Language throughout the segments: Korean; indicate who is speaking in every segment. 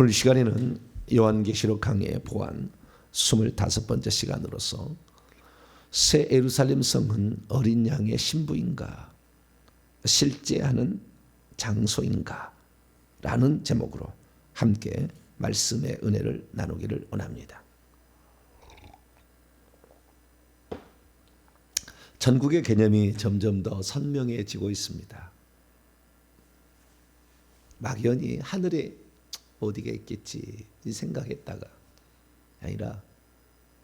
Speaker 1: 오늘 시간에는 요한계시록 강해 보안 25번째 시간으로서 새 예루살렘 성은 어린 양의 신부인가 실제 하는 장소인가 라는 제목으로 함께 말씀의 은혜를 나누기를 원합니다. 천국의 개념이 점점 더 선명해지고 있습니다. 막연히 하늘에 어디가 있겠지 생각했다가 아니라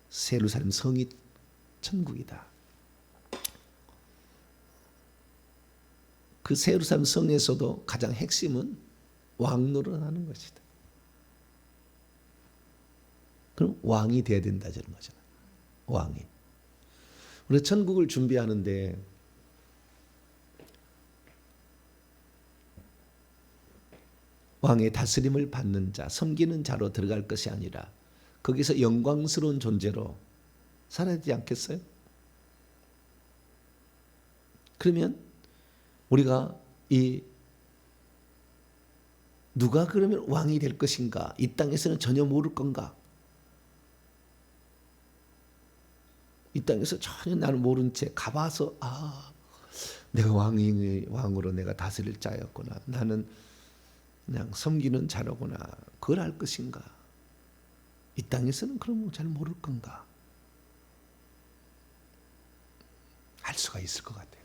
Speaker 1: 새 예루살렘 성이 천국이다. 그 새 예루살렘 성에서도 가장 핵심은 왕노릇하는 것이다. 그럼 왕이 돼야 된다 저런 거잖아. 왕이. 우리 천국을 준비하는데 왕의 다스림을 받는 자, 섬기는 자로 들어갈 것이 아니라 거기서 영광스러운 존재로 살아야 되지 않겠어요? 그러면 우리가 누가 그러면 왕이 될 것인가? 이 땅에서는 전혀 모를 건가? 이 땅에서 전혀 나는 모른 채 가봐서 내가 왕으로 내가 다스릴 자였구나. 나는 그냥 섬기는 자로구나. 그걸 알 것인가? 이 땅에서는 그런 거 잘 모를 건가? 알 수가 있을 것 같아요.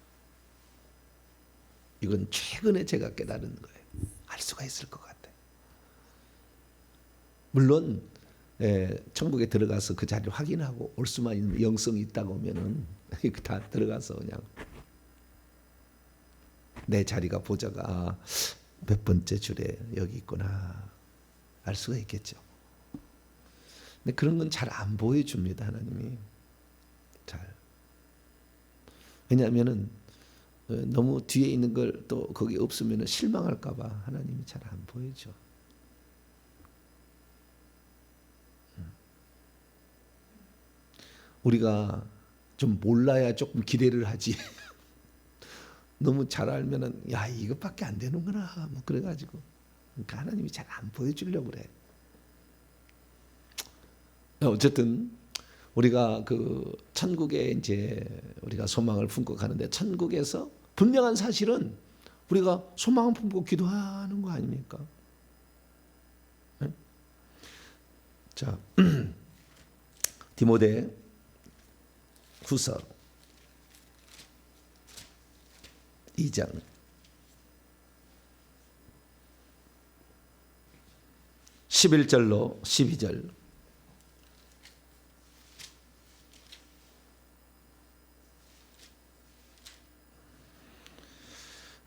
Speaker 1: 이건 최근에 제가 깨달은 거예요. 알 수가 있을 것 같아요. 물론 천국에 들어가서 그 자리를 확인하고 올 수만 있는 영성이 있다고 하면은 다 들어가서 그냥 내 자리가 보자가 몇 번째 줄에 여기 있구나 알 수가 있겠죠. 근데 그런 건 잘 안 보여줍니다. 하나님이 잘. 왜냐하면은 너무 뒤에 있는 걸 또 거기 없으면 실망할까 봐 하나님이 잘 안 보여줘. 우리가 좀 몰라야 조금 기대를 하지. 너무 잘 알면은 야 이것밖에 안 되는구나 뭐 그래가지고 그러니까 하나님이 잘 안 보여주려고 그래. 어쨌든 우리가 그 천국에 이제 우리가 소망을 품고 가는데 천국에서 분명한 사실은 우리가 소망을 품고 기도하는 거 아닙니까? 네? 자 디모데 후서 2장 11절로 12절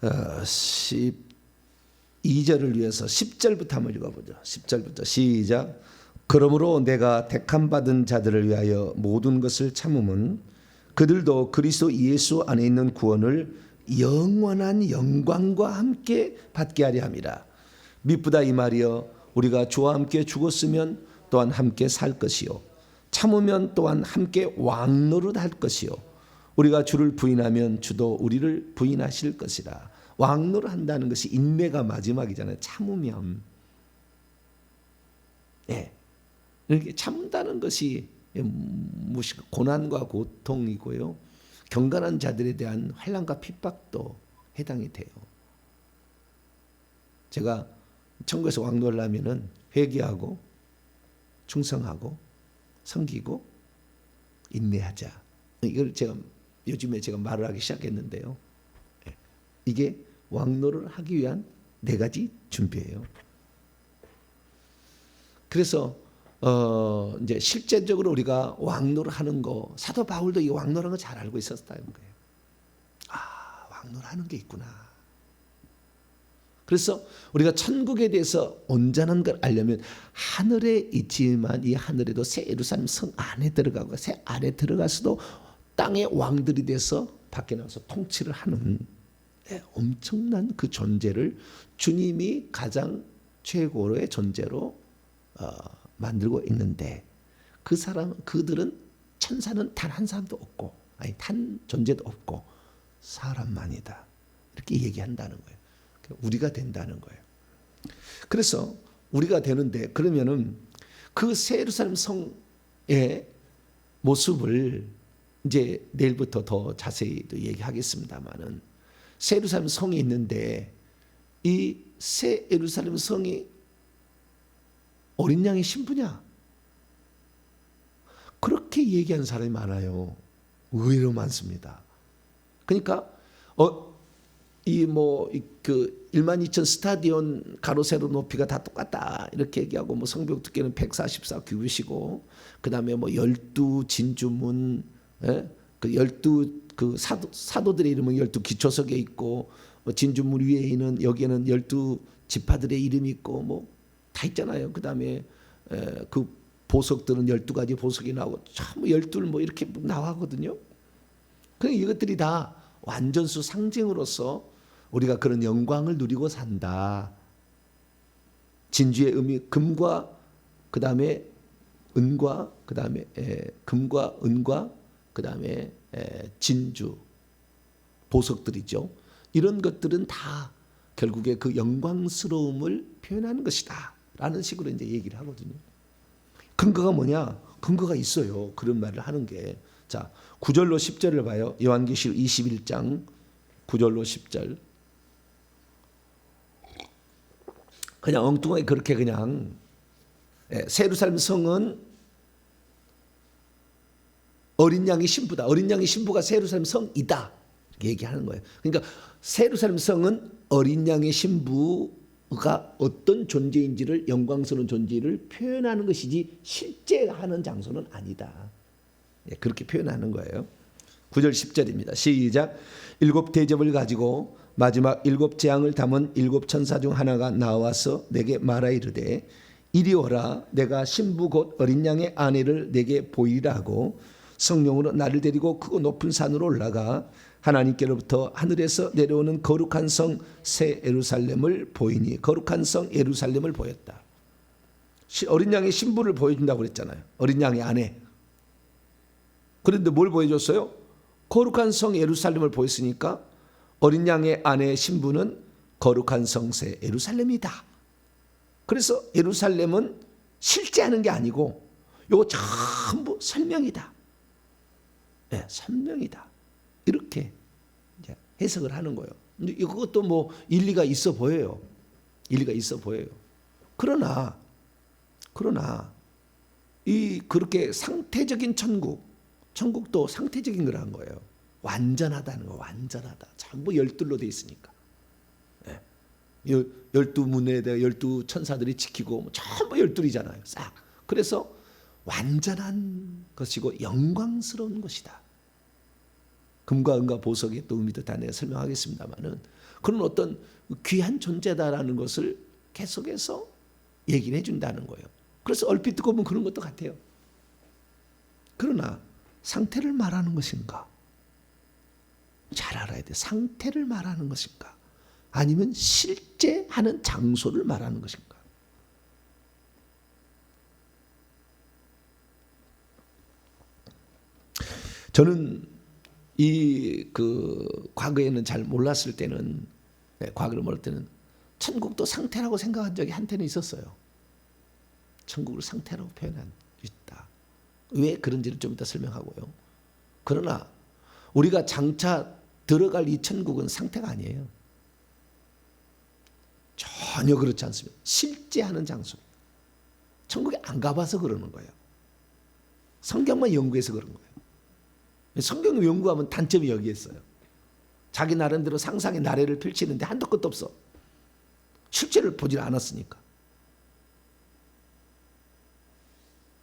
Speaker 1: 12절을 위해서 10절부터 한번 읽어보죠. 10절부터 시작. 그러므로 내가 택함 받은 자들을 위하여 모든 것을 참음은 그들도 그리스도 예수 안에 있는 구원을 영원한 영광과 함께 받게 하려 함이라. 미쁘다 이 말이여 우리가 주와 함께 죽었으면 또한 함께 살 것이요 참으면 또한 함께 왕노릇 할 것이요 우리가 주를 부인하면 주도 우리를 부인하실 것이라. 왕노릇 한다는 것이 인내가 마지막이잖아요. 참으면 이렇게 참다는 것이 고난과 고통이고요. 경건한 자들에 대한 환난과 핍박도 해당이 돼요. 제가 천국에서 왕노를 하면은 회개하고 충성하고 섬기고 인내하자. 이걸 요즘에 제가 말을 하기 시작했는데요. 이게 왕노를 하기 위한 4가지 준비예요. 그래서 이제 실제적으로 우리가 왕노를 하는 거 사도 바울도 이 왕노라는 거 잘 알고 있었다는 거예요. 왕노를 하는 게 있구나. 그래서 우리가 천국에 대해서 온전한 걸 알려면 하늘에 있지만 이 하늘에도 새 예루살렘 성 안에 들어가고 새 안에 들어가서도 땅의 왕들이 돼서 밖에 나와서 통치를 하는 엄청난 그 존재를 주님이 가장 최고의 존재로 만들고 있는데 그들은 천사는 단 한 사람도 없고 단 존재도 없고 사람만이다 이렇게 얘기한다는 거예요. 우리가 된다는 거예요. 그래서 우리가 되는데, 그러면은 그 새 예루살렘 성의 모습을 이제 내일부터 더 자세히 또 얘기하겠습니다만은, 새 예루살렘 성이 있는데 이 새 예루살렘 성이 어린 양의 신부냐? 그렇게 얘기하는 사람이 많아요. 의외로 많습니다. 그러니까 그 12,000 스타디온 가로 세로 높이가 다 똑같다 이렇게 얘기하고, 뭐 성벽 두께는 144 규빗이고, 그다음에 뭐 12 진주문, 그 12 그 사도들의 이름은 12 기초석에 있고, 진주문 위에 있는 여기에는 12 지파들의 이름이 있고, 뭐 다 있잖아요. 그다음에 그 보석들은 12가지 보석이 나오고, 참 12 뭐 이렇게 나와거든요. 그러니까 이것들이 다 완전수 상징으로서 우리가 그런 영광을 누리고 산다. 진주의 의미, 금과 그다음에 은과 그다음에 금과 은과 그다음에 진주, 보석들이죠. 이런 것들은 다 결국에 그 영광스러움을 표현하는 것이다 라는 식으로 이제 얘기를 하거든요. 근거가 뭐냐? 근거가 있어요. 그런 말을 하는 게. 자, 9절로 10절을 봐요. 요한계시록 21장 9절로 10절. 그냥 엉뚱하게 그렇게 그냥 새 예루살렘 성은 어린 양의 신부다. 어린 양의 신부가 새 예루살렘 성이다. 이렇게 얘기하는 거예요. 그러니까 새 예루살렘 성은 어린 양의 신부가 어떤 존재인지를, 영광스러운 존재를 표현하는 것이지 실제 하는 장소는 아니다. 그렇게 표현하는 거예요. 9절 10절입니다. 시작. 7 대접을 가지고 마지막 7 재앙을 담은 7 천사 중 하나가 나와서 내게 말하 이르되, 이리 오라. 내가 신부 곧 어린 양의 아내를 내게 보이리라 하고 성령으로 나를 데리고 크고 높은 산으로 올라가 하나님께로부터 하늘에서 내려오는 거룩한 성 새 예루살렘을 보이니, 거룩한 성 예루살렘을 보였다. 어린 양의 신부를 보여준다고 그랬잖아요. 어린 양의 아내. 그런데 뭘 보여줬어요? 거룩한 성 예루살렘을 보였으니까 어린 양의 아내의 신부는 거룩한 성 새 예루살렘이다. 그래서 예루살렘은 실제 하는 게 아니고 이거 전부 설명이다. 네, 설명이다. 이렇게 이제 해석을 하는 거예요. 근데 이것도 뭐 일리가 있어 보여요. 일리가 있어 보여요. 그러나 이 그렇게 상태적인 천국도 상태적인 거라는 거예요. 완전하다는 거, 완전하다. 전부 12로 돼 있으니까. 12문에 대해 12 천사들이 지키고 전부 12이잖아요. 싹. 그래서 완전한 것이고 영광스러운 것이다. 금과 은과 보석의 또 의미도 다 내가 설명하겠습니다만은, 그런 어떤 귀한 존재다라는 것을 계속해서 얘기를 해준다는 거예요. 그래서 얼핏 듣고 보면 그런 것도 같아요. 그러나 상태를 말하는 것인가? 잘 알아야 돼. 상태를 말하는 것인가? 아니면 실제 하는 장소를 말하는 것인가? 저는 과거에는 잘 몰랐을 때는, 과거를 모를 때는 천국도 상태라고 생각한 적이 한때는 있었어요. 천국을 상태라고 표현한 있다. 왜 그런지를 좀 이따 설명하고요. 그러나 우리가 장차 들어갈 이 천국은 상태가 아니에요. 전혀 그렇지 않습니다. 실제 하는 장소. 천국에 안 가봐서 그러는 거예요. 성경만 연구해서 그런 거예요. 성경 연구하면 단점이 여기에 있어요. 자기 나름대로 상상의 나래를 펼치는데 한도 끝도 없어. 실제를 보질 않았으니까.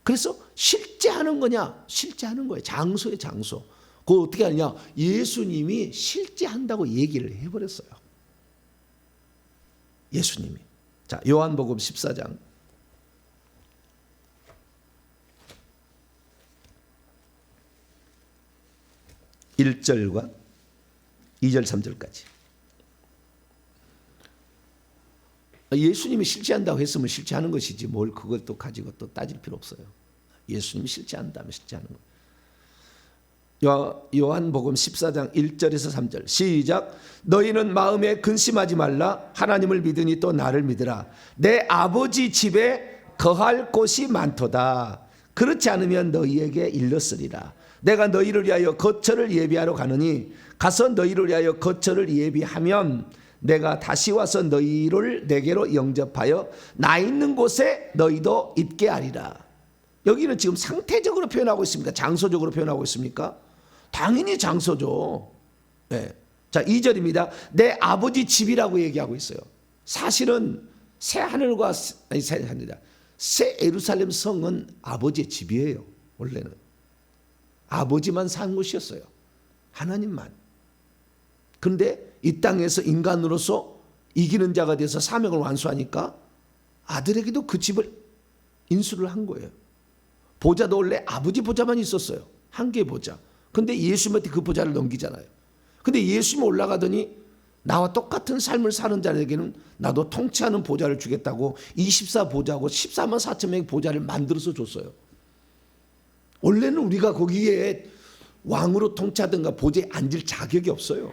Speaker 1: 그래서 실제 하는 거냐? 실제 하는 거예요. 장소의 장소. 그거 어떻게 하느냐? 예수님이 실제 한다고 얘기를 해버렸어요. 예수님이. 자, 요한복음 14장 1절과 2절 3절까지. 예수님이 실제한다고 했으면 실제하는 것이지 뭘 그걸 또 가지고 또 따질 필요 없어요. 예수님이 실제한다면 실제하는 거예요. 요한복음 14장 1절에서 3절 시작. 너희는 마음에 근심하지 말라. 하나님을 믿으니 또 나를 믿으라. 내 아버지 집에 거할 곳이 많도다. 그렇지 않으면 너희에게 일렀으리라. 내가 너희를 위하여 거처를 예비하러 가느니 가서 너희를 위하여 거처를 예비하면 내가 다시 와서 너희를 내게로 영접하여 나 있는 곳에 너희도 있게 하리라. 여기는 지금 상태적으로 표현하고 있습니까? 장소적으로 표현하고 있습니까? 당연히 장소죠. 네. 자, 2절입니다. 내 아버지 집이라고 얘기하고 있어요. 사실은 새 하늘과 새 예루살렘 성은 아버지의 집이에요. 원래는 아버지만 산 곳이었어요. 하나님만. 그런데 이 땅에서 인간으로서 이기는 자가 돼서 사명을 완수하니까 아들에게도 그 집을 인수를 한 거예요. 보좌도 원래 아버지 보좌만 있었어요. 한 개의 보좌. 근데 예수님한테 그 보좌를 넘기잖아요. 근데 예수님 올라가더니 나와 똑같은 삶을 사는 자에게는 나도 통치하는 보좌를 주겠다고 24보좌고 14만 4천 명의 보좌를 만들어서 줬어요. 원래는 우리가 거기에 왕으로 통치하든가 보좌에 앉을 자격이 없어요.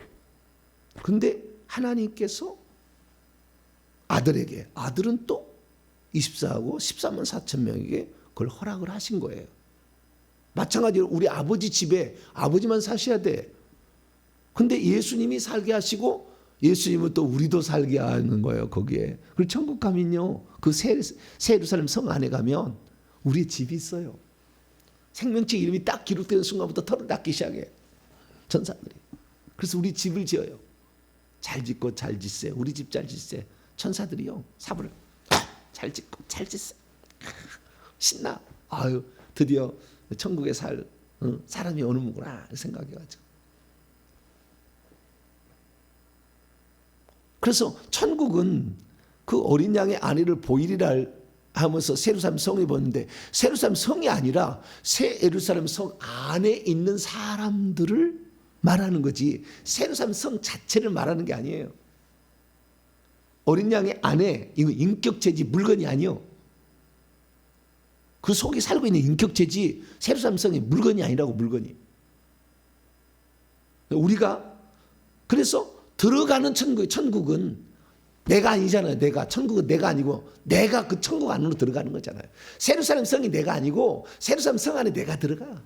Speaker 1: 근데 하나님께서 아들에게, 아들은 또 24하고 14만 4천 명에게 그걸 허락을 하신 거예요. 마찬가지로 우리 아버지 집에 아버지만 사셔야 돼. 근데 예수님이 살게 하시고 예수님은 또 우리도 살게 하는 거예요. 거기에. 그리고 천국 가면요, 그 새 예루살렘 성 안에 가면 우리의 집이 있어요. 생명책 이름이 딱 기록되는 순간부터 털을 닦기 시작해요. 천사들이. 그래서 우리 집을 지어요. 잘 짓고 잘 짓세. 우리 집 잘 짓세. 천사들이요, 사부를 잘 짓고 잘 짓세. 신나. 아유, 드디어 천국에 살 사람이 오는구나 생각해가지고. 그래서 천국은 그 어린 양의 아내를 보이리라 하면서 새 예루살렘 성에 보는데 새 예루살렘 성이 아니라 새 예루살렘 성 안에 있는 사람들을 말하는 거지 새 예루살렘 성 자체를 말하는 게 아니에요. 어린 양의 아내, 이거 인격체지 물건이 아니요. 그 속에 살고 있는 인격체지 새 예루살렘 성이 물건이 아니라고. 물건이. 우리가 그래서 들어가는 천국은 내가 아니잖아요. 천국은 내가 아니고 내가 그 천국 안으로 들어가는 거잖아요. 새 예루살렘 성이 내가 아니고 새 예루살렘 성 안에 내가 들어가.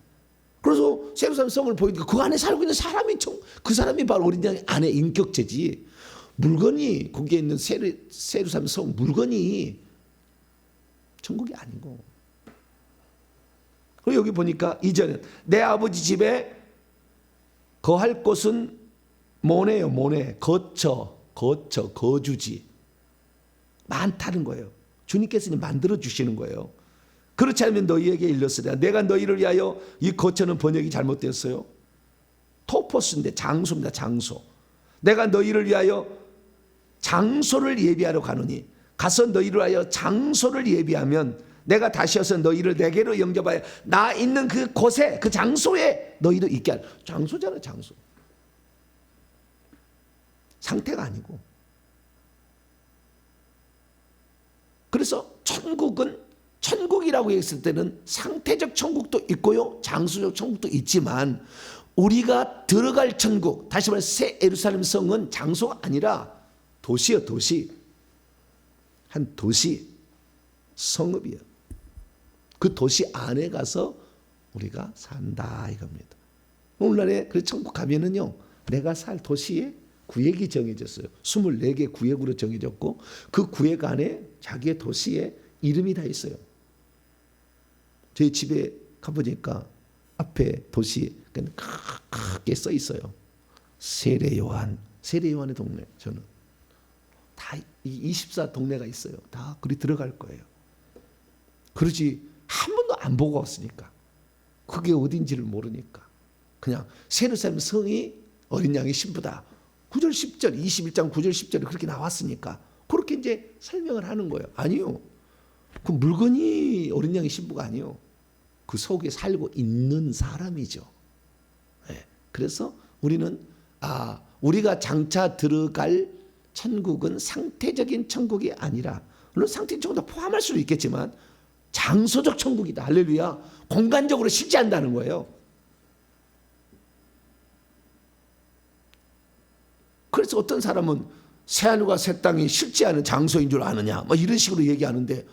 Speaker 1: 그래서 새 예루살렘 성을 보니까 그 안에 살고 있는 사람이 그 사람이 바로 어린 양의 아내 인격체지 물건이 거기에 있는 새 예루살렘 성 물건이 천국이 아니고. 그리고 여기 보니까 이전에 내 아버지 집에 거할 곳은 뭐네요? 뭐네? 거주지 많다는 거예요. 주님께서 만들어 주시는 거예요. 그렇지 않으면 너희에게 일렀으리라. 내가 너희를 위하여, 이 거처는 번역이 잘못되었어요. 토포스인데 장소입니다. 장소. 내가 너희를 위하여 장소를 예비하러 가노니 가서 너희를 위하여 장소를 예비하면 내가 다시 와서 너희를 내게로 영접하여 나 있는 그 곳에, 그 장소에 너희도 있게 할. 장소잖아요. 장소. 상태가 아니고. 그래서 천국이라고 했을 때는 상태적 천국도 있고요, 장소적 천국도 있지만 우리가 들어갈 천국, 다시 말해 새 예루살렘 성은 장소가 아니라 도시요. 도시. 한 도시, 성읍이요. 그 도시 안에 가서 우리가 산다 이겁니다. 오늘날에 그 천국 가면은요, 내가 살 도시에 구역이 정해졌어요. 24개 구역으로 정해졌고 그 구역 안에 자기의 도시에 이름이 다 있어요. 저희 집에 가보니까 앞에 도시 크게 써 있어요. 세례요한. 세례요한의 동네. 저는 다 24 동네가 있어요. 다 그리 들어갈 거예요. 그러지 한 번도 안 보고 왔으니까. 그게 어딘지를 모르니까. 그냥 예루살렘 성이 어린 양의 신부다. 9절 10절 21장 9절 10절에 그렇게 나왔으니까 그렇게 이제 설명을 하는 거예요. 아니요. 그 물건이 어린 양의 신부가 아니요. 그 속에 살고 있는 사람이죠. 네. 그래서 우리는 우리가 장차 들어갈 천국은 상태적인 천국이 아니라, 물론 상태적인 천국도 포함할 수도 있겠지만 장소적 천국이다. 할렐루야. 공간적으로 실제한다는 거예요. 그래서 어떤 사람은 새하늘과 새 땅이 실제하는 장소인 줄 아느냐, 뭐 이런 식으로 얘기하는데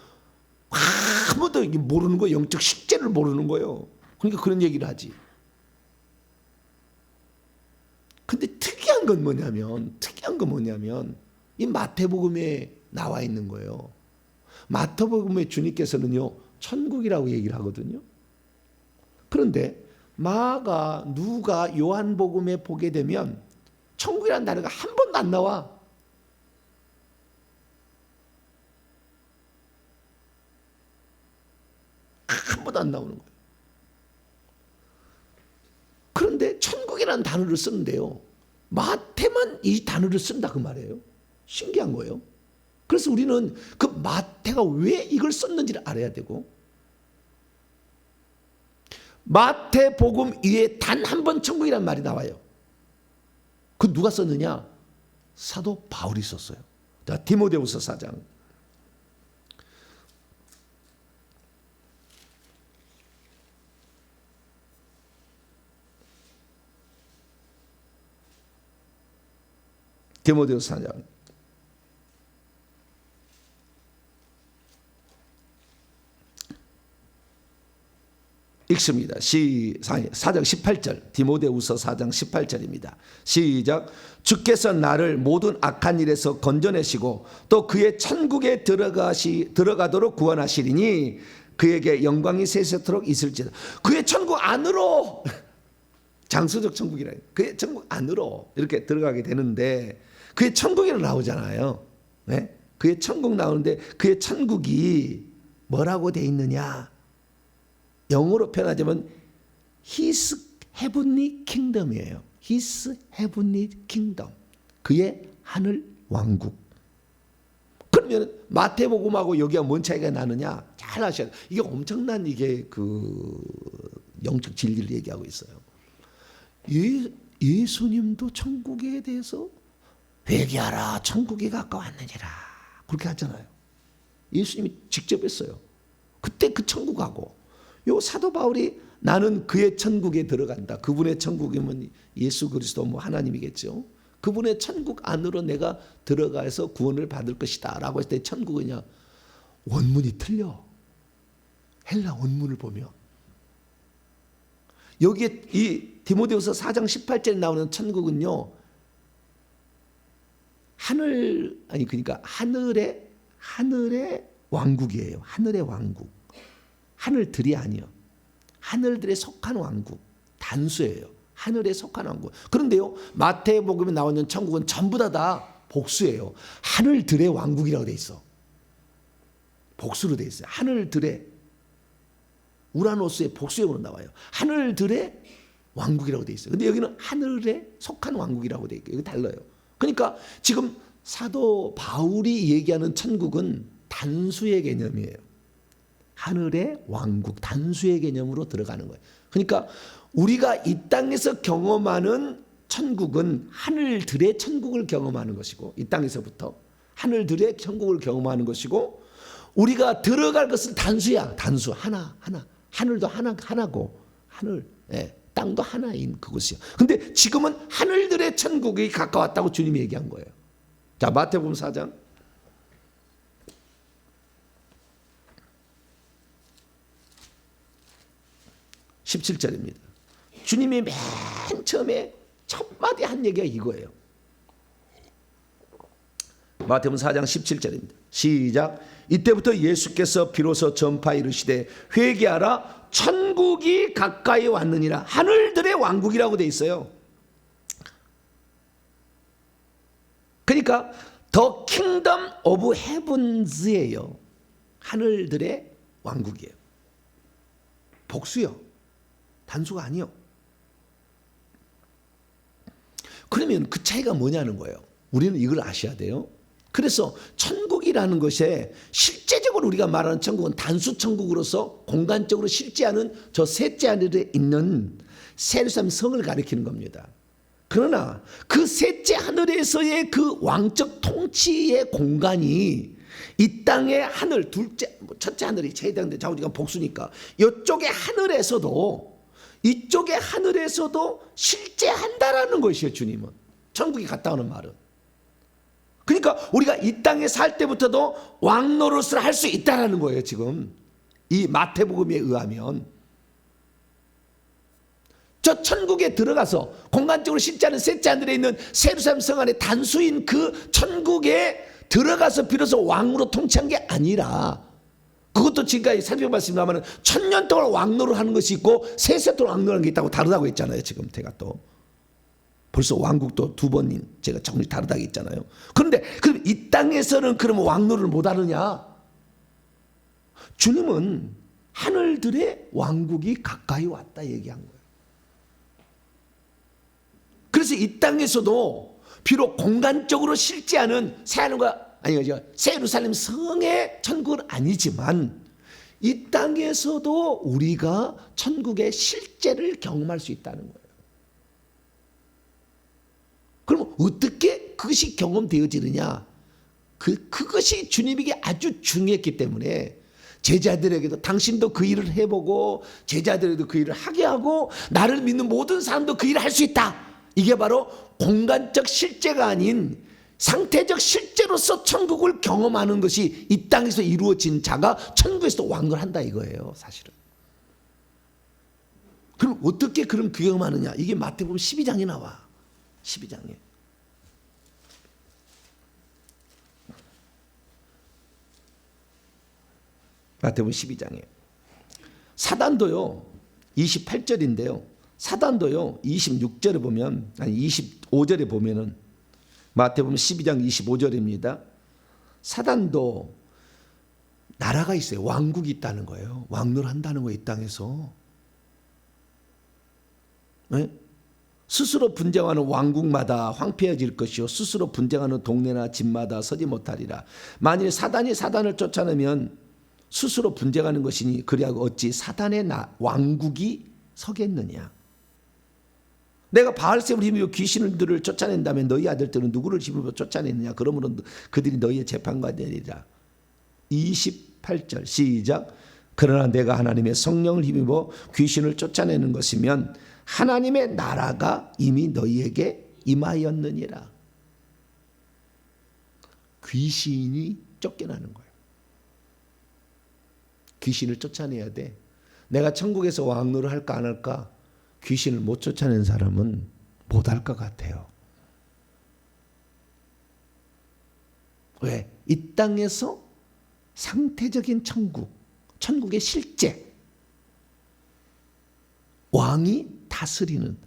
Speaker 1: 한 번도 모르는 거예요. 영적 실제를 모르는 거예요. 그러니까 그런 얘기를 하지. 근데 특이한 건 뭐냐면 이 마태복음에 나와 있는 거예요. 마태복음에 주님께서는요 천국이라고 얘기를 하거든요. 그런데 마가, 누가, 요한복음에 보게 되면 천국이라는 단어가 한 번도 안 나와. 한 번도 안 나오는 거예요. 그런데 천국이라는 단어를 쓰는데요, 마태만 이 단어를 쓴다 그 말이에요. 신기한 거예요. 그래서 우리는 그 마태가 왜 이걸 썼는지를 알아야 되고, 마태복음 위에 단 한 번 천국이라는 말이 나와요. 그 누가 썼느냐? 사도 바울이 썼어요. 자, 디모데후서 4장. 디모데후서 4장. 읽습니다. 4장 18절. 디모데후서 4장 18절입니다. 시작. 주께서 나를 모든 악한 일에서 건져내시고 또 그의 천국에 들어가도록 구원하시리니 그에게 영광이 세세토록 있을지다. 그의 천국 안으로, 장소적 천국이라, 그의 천국 안으로 이렇게 들어가게 되는데, 그의 천국이라 나오잖아요. 네? 그의 천국 나오는데 그의 천국이 뭐라고 돼 있느냐? 영어로 표현하자면 His heavenly kingdom이에요. His heavenly kingdom. 그의 하늘 왕국. 그러면 마태복음하고 여기가 뭔 차이가 나느냐? 잘 아셔야 돼요. 이게 엄청난 그 영적 진리를 얘기하고 있어요. 예수님도 천국에 대해서 회개하라, 천국이 가까웠느니라 그렇게 하잖아요. 예수님이 직접 했어요. 그때 그 천국하고 요 사도 바울이 나는 그의 천국에 들어간다. 그분의 천국이면 예수 그리스도 뭐 하나님이겠죠. 그분의 천국 안으로 내가 들어가서 구원을 받을 것이다 라고 했을 때 천국이냐? 원문이 틀려. 헬라 원문을 보면 여기에 이 디모데후서 4장 18절에 나오는 천국은요, 그러니까 하늘의 왕국이에요. 하늘의 왕국. 하늘들이 아니요. 하늘들에 속한 왕국. 단수예요. 하늘에 속한 왕국. 그런데요, 마태복음에 나오는 천국은 전부 다 복수예요. 하늘들의 왕국이라고 돼 있어. 복수로 돼 있어요. 하늘들의, 우라노스의 복수형으로 나와요. 하늘들의 왕국이라고 돼 있어요. 근데 여기는 하늘에 속한 왕국이라고 돼 있고, 이거 달라요. 그러니까 지금 사도 바울이 얘기하는 천국은 단수의 개념이에요. 하늘의 왕국, 단수의 개념으로 들어가는 거예요. 그러니까 우리가 이 땅에서 경험하는 천국은 하늘들의 천국을 경험하는 것이고, 이 땅에서부터 하늘들의 천국을 경험하는 것이고, 우리가 들어갈 것은 단수야. 단수 하나. 하늘도 하나고 땅도 하나인 그것이요. 근데 지금은 하늘들의 천국이 가까웠다고 주님이 얘기한 거예요. 자, 마태복음 4장 17절입니다. 주님이 맨 처음에 첫 마디 한 얘기가 이거예요. 마태복음 4장 17절입니다. 시작. 이때부터 예수께서 비로소 전파 이르시되 회개하라, 천국이 가까이 왔느니라. 하늘들의 왕국이라고 돼 있어요. 그러니까 The Kingdom of Heavens예요. 하늘들의 왕국이에요. 복수요. 단수가 아니요. 그러면 그 차이가 뭐냐는 거예요. 우리는 이걸 아셔야 돼요. 그래서 천국이라는 것에 실제적으로 우리가 말하는 천국은 단수 천국으로서 공간적으로 실제하는 저 셋째 하늘에 있는 예루살렘 성을 가리키는 겁니다. 그러나 그 셋째 하늘에서의 그 왕적 통치의 공간이 이 땅의 하늘, 첫째 하늘이 제대한데 우리가 복수니까 이쪽의 하늘에서도 실제한다라는 것이에요. 주님은 천국에 갔다 오는 말은. 그러니까 우리가 이 땅에 살 때부터도 왕 노릇을 할 수 있다는 거예요. 지금 이 마태복음에 의하면 저 천국에 들어가서 공간적으로 실제하는 셋째 하늘에 있는 예루살렘 성 안에 단수인 그 천국에 들어가서 비로소 왕으로 통치한 게 아니라, 그것도 지금까지 살펴봤습니다만 1000년 동안 왕노를 하는 것이 있고 세세 동안 왕노하는 게 있다고 다르다고 했잖아요. 지금 제가 또 벌써 왕국도 두 번인 제가 정리 다르다고 했잖아요. 그런데 그럼 이 땅에서는 그러면 왕노를 못 하느냐? 주님은 하늘들의 왕국이 가까이 왔다 얘기한 거예요. 그래서 이 땅에서도 비록 공간적으로 실제하는 새 예루살렘 성의 천국은 아니지만 이 땅에서도 우리가 천국의 실제를 경험할 수 있다는 거예요. 그럼 어떻게 그것이 경험되어지느냐? 그것이 주님에게 아주 중요했기 때문에 제자들에게도 당신도 그 일을 해보고 제자들에게도 그 일을 하게 하고 나를 믿는 모든 사람도 그 일을 할 수 있다. 이게 바로 공간적 실제가 아닌 상태적 실제로서 천국을 경험하는 것이 이 땅에서 이루어진 자가 천국에서도 왕을 한다 이거예요. 사실은. 그럼 어떻게 그럼 경험하느냐? 이게 마태복음 12장에 나와. 12장에. 마태복음 12장에. 사단도요. 28절인데요. 사단도요. 26절에 보면, 아니 25절에 보면은 마태복음 12장 25절입니다. 사단도 나라가 있어요. 왕국이 있다는 거예요. 왕노를 한다는 거예요. 이 땅에서. 네? 스스로 분쟁하는 왕국마다 황폐해질 것이요 스스로 분쟁하는 동네나 집마다 서지 못하리라. 만일 사단이 사단을 쫓아내면 스스로 분쟁하는 것이니 그리하고 어찌 사단의 왕국이 서겠느냐. 내가 바알세불 힘으로 귀신들을 쫓아낸다면 너희 아들들은 누구를 힘으로 쫓아내느냐. 그러므로 그들이 너희의 재판관이 되리라. 28절 시작. 그러나 내가 하나님의 성령을 힘입어 귀신을 쫓아내는 것이면 하나님의 나라가 이미 너희에게 임하였느니라. 귀신이 쫓겨나는 거예요. 귀신을 쫓아내야 돼. 내가 천국에서 왕노를 할까 안 할까? 귀신을 못 쫓아낸 사람은 못 할 것 같아요. 왜? 이 땅에서 상태적인 천국, 천국의 실제, 왕이 다스리는,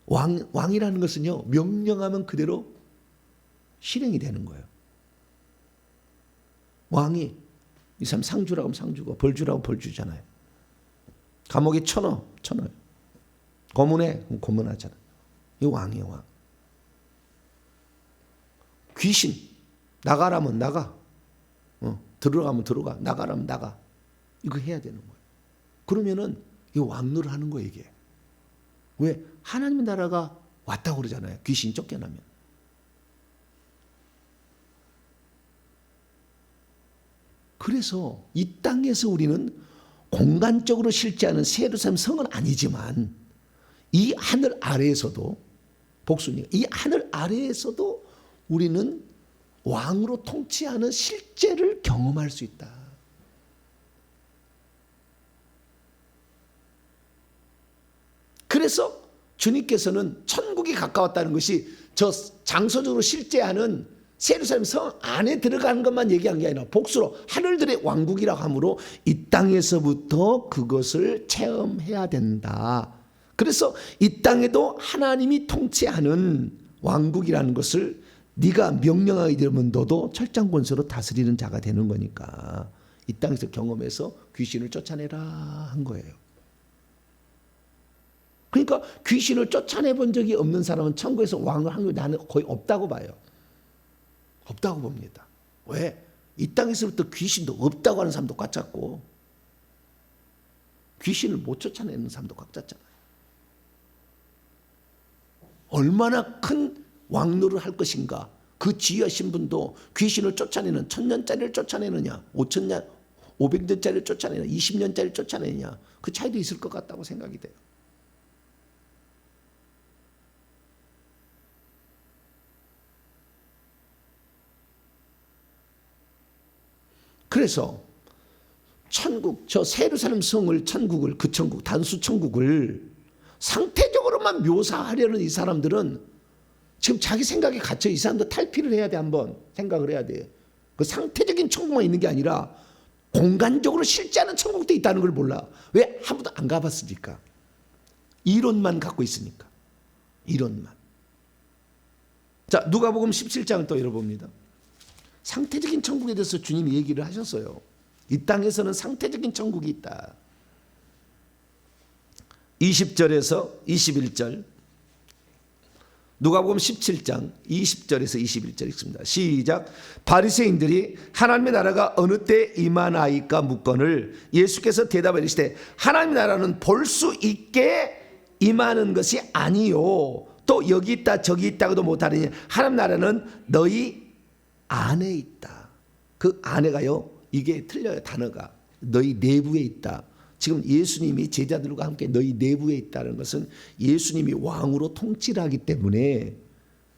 Speaker 1: 왕이라는 것은요, 명령하면 그대로 실행이 되는 거예요. 왕이 이 사람 상주라고 하면 상주고 벌주라고 하면 벌주잖아요. 감옥에 쳐넣어요. 고문해 그럼 고문하잖아요. 이 왕이에요. 왕. 귀신 나가라면 나가, 들어가면 들어가, 나가라면 나가. 이거 해야 되는 거예요. 그러면은 이 왕노를 하는 거예요. 이게 왜? 하나님의 나라가 왔다고 그러잖아요. 귀신이 쫓겨나면. 그래서 이 땅에서 우리는 공간적으로 실제하는 새 예루살렘 성은 아니지만 이 하늘 아래에서도, 복수님, 이 하늘 아래에서도 우리는 왕으로 통치하는 실제를 경험할 수 있다. 그래서 주님께서는 천국이 가까웠다는 것이 저 장소적으로 실제하는 새 예루살렘 성 안에 들어가는 것만 얘기한 게 아니라 복수로 하늘들의 왕국이라고 하므로 이 땅에서부터 그것을 체험해야 된다. 그래서 이 땅에도 하나님이 통치하는 왕국이라는 것을 네가 명령하게 되면 너도 철장 권세로 다스리는 자가 되는 거니까 이 땅에서 경험해서 귀신을 쫓아내라 한 거예요. 그러니까 귀신을 쫓아내본 적이 없는 사람은 천국에서 왕을 한 게 나는 거의 없다고 봐요. 없다고 봅니다. 왜? 이 땅에서부터 귀신도 없다고 하는 사람도 꽉 찼고 귀신을 못 쫓아내는 사람도 꽉 찼잖아요. 얼마나 큰 왕노를 할 것인가. 그 지휘하신 분도 귀신을 쫓아내는 1000년짜리를 쫓아내느냐 500년짜리를 쫓아내느냐 20년짜리를 쫓아내느냐 그 차이도 있을 것 같다고 생각이 돼요. 그래서 천국, 저 예루살렘 성을, 천국을, 그 천국, 단수 천국을 상태적으로만 묘사하려는 이 사람들은 지금 자기 생각에 갇혀. 이 사람도 탈피를 해야 돼. 한번 생각을 해야 돼. 그 상태적인 천국만 있는 게 아니라 공간적으로 실제하는 천국도 있다는 걸 몰라. 왜? 한 번도 안 가봤으니까. 이론만 갖고 있으니까. 이론만. 자, 누가복음 17장을 또 열어봅니다. 상태적인 천국에 대해서 주님이 얘기를 하셨어요. 이 땅에서는 상태적인 천국이 있다. 20절에서 21절, 누가복음 17장 20절에서 21절 읽습니다. 시작. 바리새인들이 하나님의 나라가 어느 때 임하나이까 묻거늘 예수께서 대답하여 이르시되 하나님의 나라는 볼 수 있게 임하는 것이 아니요 또 여기 있다 저기 있다고도 못하느니 하나님 나라는 너희 안에 있다. 그 안에가요, 이게 틀려요. 단어가 너희 내부에 있다. 지금 예수님이 제자들과 함께 너희 내부에 있다는 것은 예수님이 왕으로 통치를 하기 때문에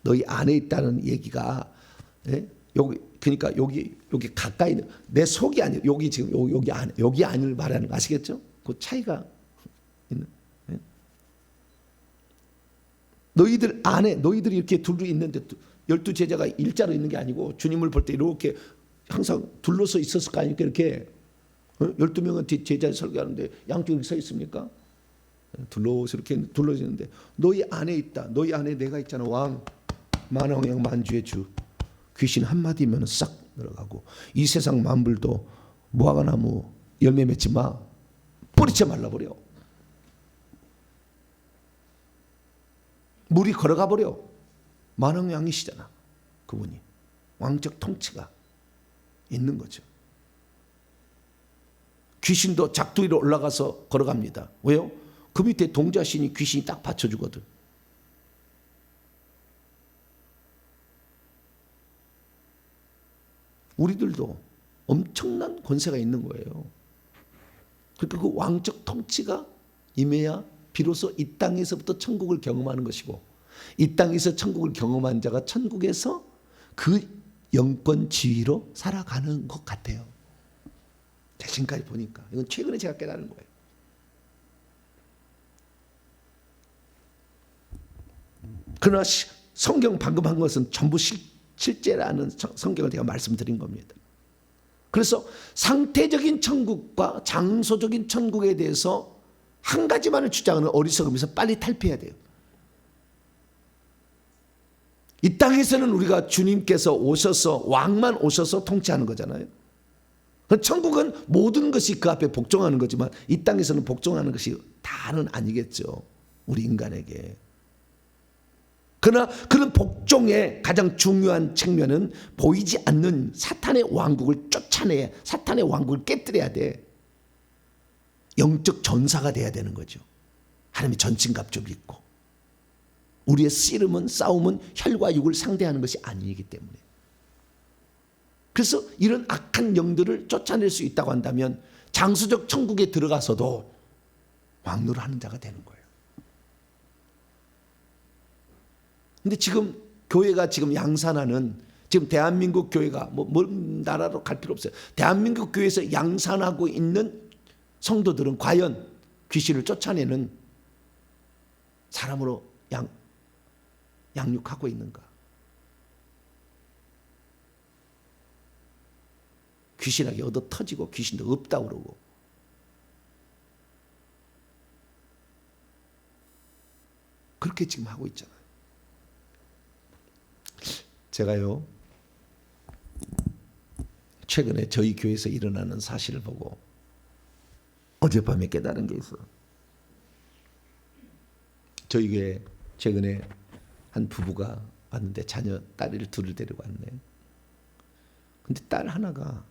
Speaker 1: 너희 안에 있다는 얘기가, 예? 여기 그러니까 여기 가까이 내 속이 아니에요. 여기 지금 여기 안을 말하는 거 아시겠죠? 그 차이가 있는. 예? 너희들 안에 너희들이 이렇게 둘러 있는데 12제자가 일자로 있는 게 아니고 주님을 볼 때 이렇게 항상 둘러서 있었을 거 아닙니까? 이렇게 12명은 제자 설교하는데 양쪽에 서 있습니까? 둘러서 이렇게 둘러지는데 너희 안에 있다. 너희 안에 내가 있잖아. 왕 만왕왕 만주의 주. 귀신 한마디면 싹 들어가고 이 세상 만물도 무화과나무 열매 맺지 마. 뿌리채 말라버려. 물이 걸어가 버려. 만왕왕이시잖아. 그분이. 왕적 통치가 있는 거죠. 귀신도 작두 위로 올라가서 걸어갑니다. 왜요? 그 밑에 동자신이 귀신이 딱 받쳐주거든. 우리들도 엄청난 권세가 있는 거예요. 그러니까 그 왕적 통치가 임해야 비로소 이 땅에서부터 천국을 경험하는 것이고 이 땅에서 천국을 경험한 자가 천국에서 그 영권 지위로 살아가는 것 같아요. 지금까지 보니까 이건 최근에 제가 깨달은 거예요. 그러나 성경 방금 한 것은 전부 실제라는 성경을 제가 말씀드린 겁니다. 그래서 상태적인 천국과 장소적인 천국에 대해서 한 가지만을 주장하는 어리석음에서 빨리 탈피해야 돼요. 이 땅에서는 우리가 주님께서 오셔서 왕만 오셔서 통치하는 거잖아요. 천국은 모든 것이 그 앞에 복종하는 거지만 이 땅에서는 복종하는 것이 다는 아니겠죠. 우리 인간에게. 그러나 그런 복종의 가장 중요한 측면은 보이지 않는 사탄의 왕국을 쫓아내야, 사탄의 왕국을 깨뜨려야 돼. 영적 전사가 돼야 되는 거죠. 하나님의 전신갑주를 입고. 우리의 씨름은 싸움은 혈과 육을 상대하는 것이 아니기 때문에. 그래서 이런 악한 영들을 쫓아낼 수 있다고 한다면 장수적 천국에 들어가서도 왕노를 하는 자가 되는 거예요. 근데 지금 교회가 지금 양산하는, 지금 대한민국 교회가 먼 나라로 갈 필요 없어요. 대한민국 교회에서 양산하고 있는 성도들은 과연 귀신을 쫓아내는 사람으로 양육하고 있는가? 귀신에게 얻어 터지고 귀신도 없다고 그러고. 그렇게 지금 하고 있잖아요. 제가요, 최근에 저희 교회에서 일어나는 사실을 보고 어젯밤에 깨달은 게 있어요. 저희 교회에 최근에 한 부부가 왔는데 자녀 딸을 둘을 데리고 왔네. 근데 딸 하나가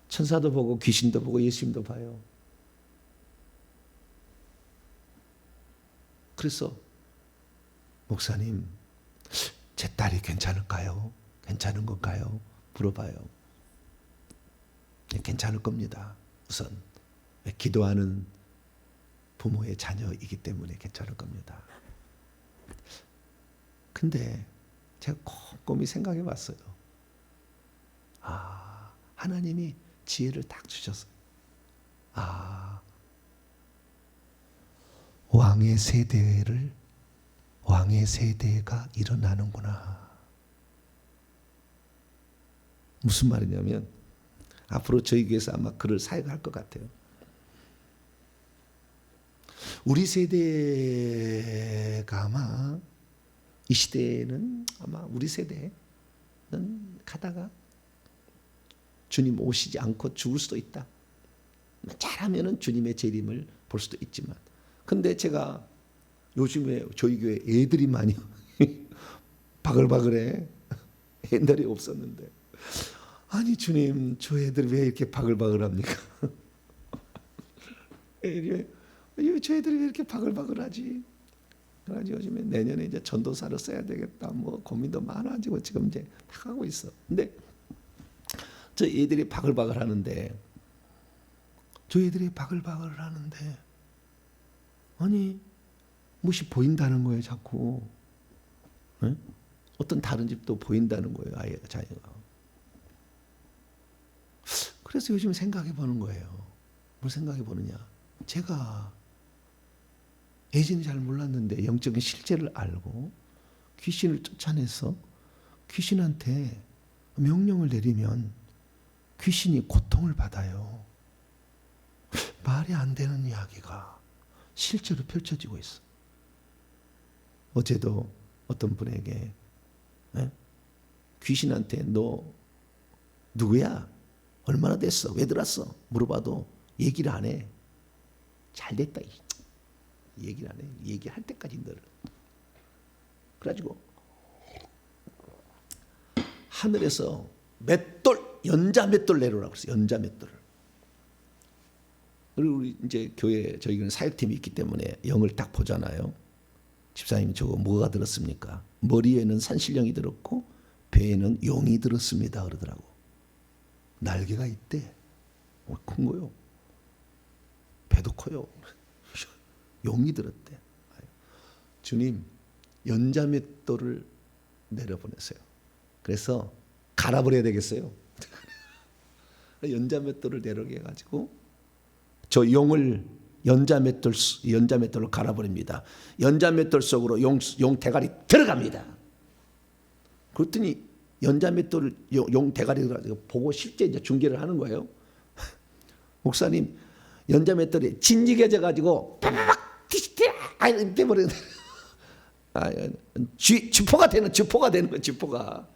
Speaker 1: 천사도 보고 귀신도 보고 예수님도 봐요. 그래서 목사님, 제 딸이 괜찮을까요? 괜찮은 건가요? 물어봐요. 네, 괜찮을 겁니다. 우선 기도하는 부모의 자녀이기 때문에 괜찮을 겁니다. 근데 제가 곰곰이 생각해 봤어요. 아, 하나님이 지혜를 딱 주셨어요. 아, 왕의 세대가 일어나는구나. 무슨 말이냐면 앞으로 저희 교회에서 아마 글을 사역할 것 같아요. 우리 세대가 아마 이 시대에는 아마 우리 세대는 가다가 주님 오시지 않고 죽을 수도 있다. 잘하면은 주님의 재림을 볼 수도 있지만, 근데 제가 요즘에 저희 교회 애들이 많이 바글바글해. 옛날에 없었는데. 아니 주님, 저 애들 왜 이렇게 바글바글합니까? 저 애들이 왜 이렇게 바글바글하지? 그래가지고 요즘에 내년에 이제 전도사를 써야 되겠다. 뭐 고민도 많아지고 지금 이제 다 하고 있어. 근데 저 애들이 바글바글 하는데, 아니 무엇이 보인다는 거예요, 자꾸. 네? 어떤 다른 집도 보인다는 거예요, 아이가, 자기가. 그래서 요즘 생각해 보는 거예요. 뭘 생각해 보느냐? 제가 예전에 잘 몰랐는데 영적인 실제를 알고 귀신을 쫓아내서 귀신한테 명령을 내리면 귀신이 고통을 받아요. 말이 안 되는 이야기가 실제로 펼쳐지고 있어. 어제도 어떤 분에게 귀신한테 너 누구야? 얼마나 됐어? 왜 들었어? 물어봐도 얘기를 안 해. 잘 됐다. 얘기를 안 해. 얘기할 때까지 늘. 그래가지고 하늘에서 연자 맷돌 내려오라고 그랬어요. 연자 맷돌을. 그리고 우리 이제 교회 저희는 사역팀이 있기 때문에 영을 딱 보잖아요. 집사님 저거 뭐가 들었습니까? 머리에는 산신령이 들었고 배에는 용이 들었습니다 그러더라고. 날개가 있대. 큰 거요. 배도 커요. 용이 들었대. 주님 연자 맷돌을 내려보내세요. 그래서 갈아버려야 되겠어요. 연자 맷돌을 내려오게 해가지고 저 용을 연자 맷돌로 갈아버립니다. 연자 맷돌 속으로 용 대가리 들어갑니다. 그랬더니 연자 맷돌을 용 대가리 가지고 보고 실제 이제 중계를 하는 거예요. 목사님 연자 맷돌이 진지겨져 가지고 팍 떼버리는 주포가 되는 거예요. 주포가.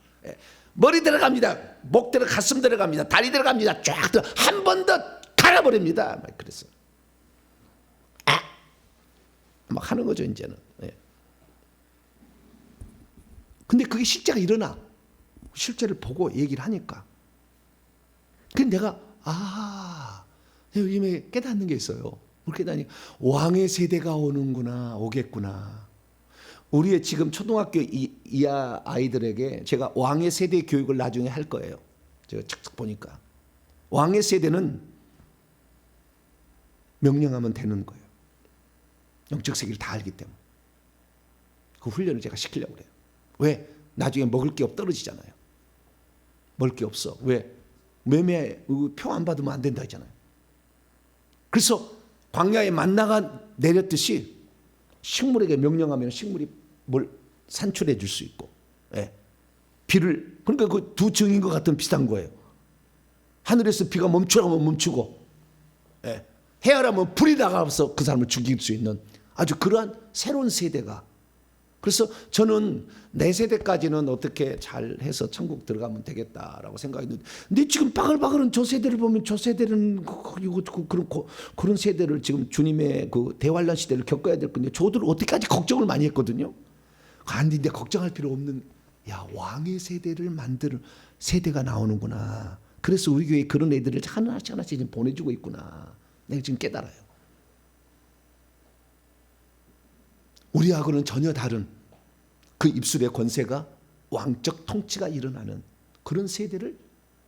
Speaker 1: 머리 들어갑니다. 목 들어 가슴 들어갑니다. 다리 들어갑니다. 쫙 들어 한 번 더 갈아버립니다. 막 그랬어. 막 하는 거죠 이제는. 근데 그게 실제가 일어나. 실제를 보고 얘기를 하니까. 근데 내가 요즘에 깨닫는 게 있어요. 뭘 깨닫니? 왕의 세대가 오겠구나. 우리의 지금 초등학교 이하 아이들에게 제가 왕의 세대 교육을 나중에 할 거예요. 제가 착착 보니까 왕의 세대는 명령하면 되는 거예요. 영적 세계를 다 알기 때문에. 그 훈련을 제가 시키려고 그래요. 왜? 나중에 먹을 게 떨어지잖아요. 먹을 게 없어. 왜? 매매 표 안 받으면 안 된다 했잖아요. 그래서 광야에 만나가 내렸듯이 식물에게 명령하면 식물이 뭘 산출해 줄 수 있고, 비를, 그러니까 그 두 증인과 같은 비슷한 거예요. 하늘에서 비가 멈추라면 멈추고, 해하라면 불이 나가서 그 사람을 죽일 수 있는 아주 그러한 새로운 세대가. 그래서 저는 내 세대까지는 어떻게 잘해서 천국 들어가면 되겠다라고 생각했는데, 근데 지금 바글바글은 저 세대를 보면 저 세대는 그런 세대를 지금 주님의 그 대환란 시대를 겪어야 될 건데 저들 어떻게까지 걱정을 많이 했거든요. 근데 걱정할 필요 없는, 왕의 세대를 만드는 세대가 나오는구나. 그래서 우리 교회에 그런 애들을 하나씩 지금 보내주고 있구나. 내가 지금 깨달아요. 우리하고는 전혀 다른 그 입술의 권세가 왕적 통치가 일어나는 그런 세대를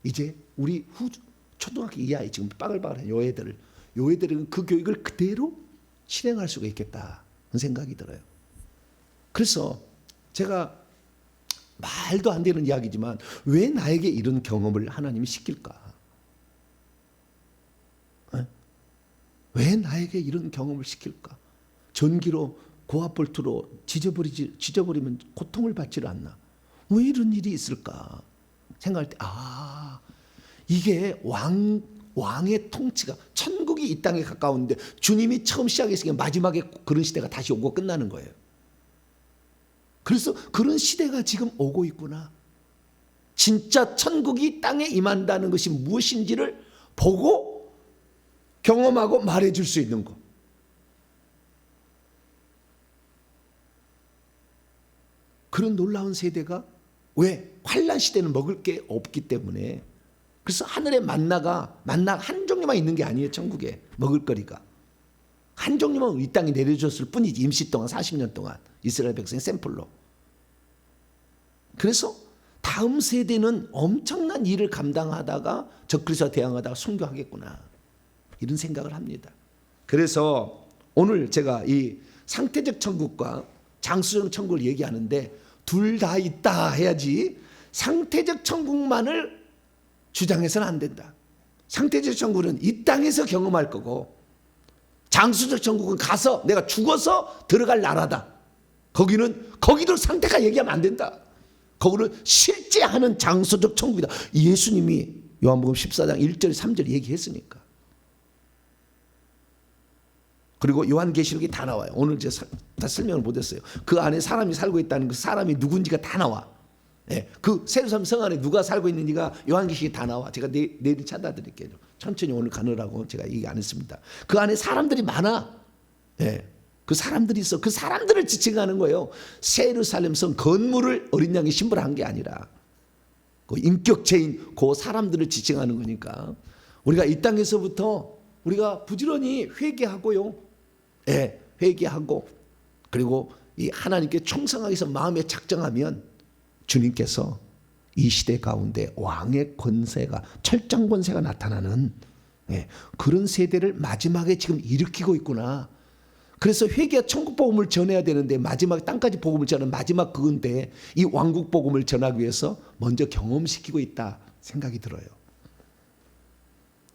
Speaker 1: 이제 우리 초등학교 이하에 지금 빠글빠글한 요 애들은 그 교육을 그대로 실행할 수가 있겠다는 생각이 들어요. 그래서 제가 말도 안 되는 이야기지만 왜 나에게 이런 경험을 하나님이 시킬까? 나에게 이런 경험을 시킬까? 전기로 고압볼트로 지져버리면 고통을 받지를 않나? 왜 이런 일이 있을까? 생각할 때 이게 왕의 통치가, 천국이 이 땅에 가까운데 주님이 처음 시작했으니까 마지막에 그런 시대가 다시 오고 끝나는 거예요. 그래서 그런 시대가 지금 오고 있구나. 진짜 천국이 땅에 임한다는 것이 무엇인지를 보고 경험하고 말해줄 수 있는 것. 그런 놀라운 세대가, 왜? 환난 시대는 먹을 게 없기 때문에. 그래서 하늘에 만나가 한 종류만 있는 게 아니에요. 천국에 먹을 거리가 한 종류만 이 땅에 내려줬을 뿐이지. 임시 동안 40년 동안 이스라엘 백성의 샘플로. 그래서 다음 세대는 엄청난 일을 감당하다가 적그리스도와 대항하다가 순교하겠구나, 이런 생각을 합니다. 그래서 오늘 제가 이 상태적 천국과 장수적 천국을 얘기하는데 둘 다 있다 해야지, 상태적 천국만을 주장해서는 안 된다. 상태적 천국은 이 땅에서 경험할 거고, 장수적 천국은 가서 내가 죽어서 들어갈 나라다. 거기도 상태가 얘기하면 안 된다. 거기는 실제 하는 장수적 천국이다. 예수님이 요한복음 14장 1절 3절 얘기했으니까. 그리고 요한계시록이 다 나와요. 오늘 제가 다 설명을 못했어요. 그 안에 사람이 살고 있다는, 그 사람이 누군지가 다 나와. 예, 그 세루살렘 성 안에 누가 살고 있는지가 요한계시록이 다 나와. 제가 내일 찾아 드릴게요. 천천히 오늘 가느라고 제가 얘기 안 했습니다. 그 안에 사람들이 많아. 예, 그 사람들이 있어. 그 사람들을 지칭하는 거예요. 세루살렘 성 건물을 어린 양이 신부한 게 아니라 그 인격체인 그 사람들을 지칭하는 거니까, 우리가 이 땅에서부터 우리가 부지런히 회개하고요. 예, 회개하고, 그리고 이 하나님께 충성하기 위해서 마음에 작정하면 주님께서 이 시대 가운데 왕의 권세가, 철장 권세가 나타나는, 예, 그런 세대를 마지막에 지금 일으키고 있구나. 그래서 회개와 천국 복음을 전해야 되는데, 마지막 땅까지 복음을 전하는 마지막 그건데, 이 왕국 복음을 전하기 위해서 먼저 경험시키고 있다 생각이 들어요.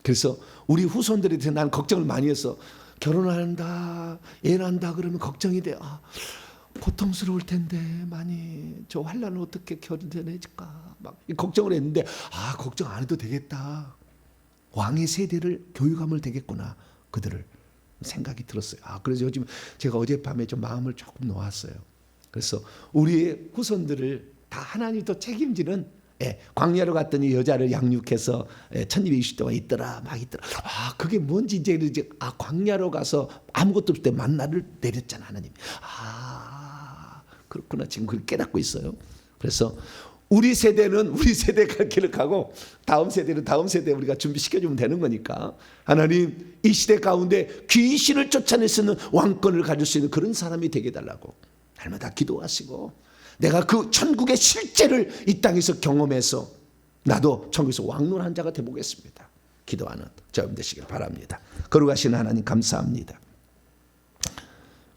Speaker 1: 그래서 우리 후손들에 대해서 난 걱정을 많이 했어. 결혼한다, 애 낳는다 그러면 걱정이 돼. 고통스러울 텐데 많이 저 환란을 어떻게 견뎌내질까 막 걱정을 했는데, 걱정 안 해도 되겠다. 왕의 세대를 교육하면 되겠구나, 그들을 생각이 들었어요. 그래서 요즘 제가 어젯밤에 좀 마음을 조금 놓았어요. 그래서 우리의 후손들을 다 하나님이 또 책임지는, 광야로 갔더니 여자를 양육해서 1220동안 있더라. 그게 뭔지 이제 광야로 가서 아무것도 없을 때 만나를 내렸잖아, 하나님. 그렇구나, 지금 그걸 깨닫고 있어요. 그래서 우리 세대는 우리 세대가 기록하고, 다음 세대는 다음 세대 우리가 준비시켜주면 되는 거니까, 하나님 이 시대 가운데 귀신을 쫓아낼 수 있는 왕권을 가질 수 있는 그런 사람이 되게 해달라고 날마다 기도하시고, 내가 그 천국의 실제를 이 땅에서 경험해서 나도 천국에서 왕노한 자가 되보겠습니다. 기도하는 저여러분 되시길 바랍니다. 거룩하신 하나님 감사합니다.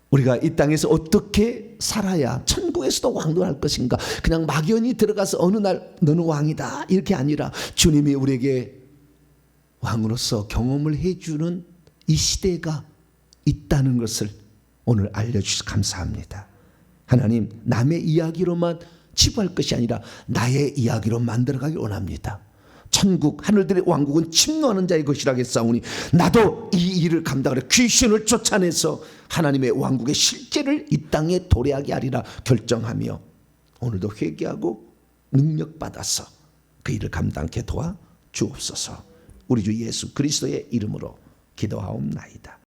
Speaker 1: 우리가 이 땅에서 어떻게 살아야 천국에서도 왕노할 것인가, 그냥 막연히 들어가서 어느 날 너는 왕이다 이렇게 아니라, 주님이 우리에게 왕으로서 경험을 해주는 이 시대가 있다는 것을 오늘 알려주셔서 감사합니다. 하나님, 남의 이야기로만 치부할 것이 아니라 나의 이야기로 만들어가길 원합니다. 천국 하늘들의 왕국은 침노하는 자의 것이라 했사오니, 나도 이 일을 감당하려 귀신을 쫓아내서 하나님의 왕국의 실제를 이 땅에 도래하게 하리라 결정하며, 오늘도 회개하고 능력받아서 그 일을 감당케 도와 주옵소서. 우리 주 예수 그리스도의 이름으로 기도하옵나이다.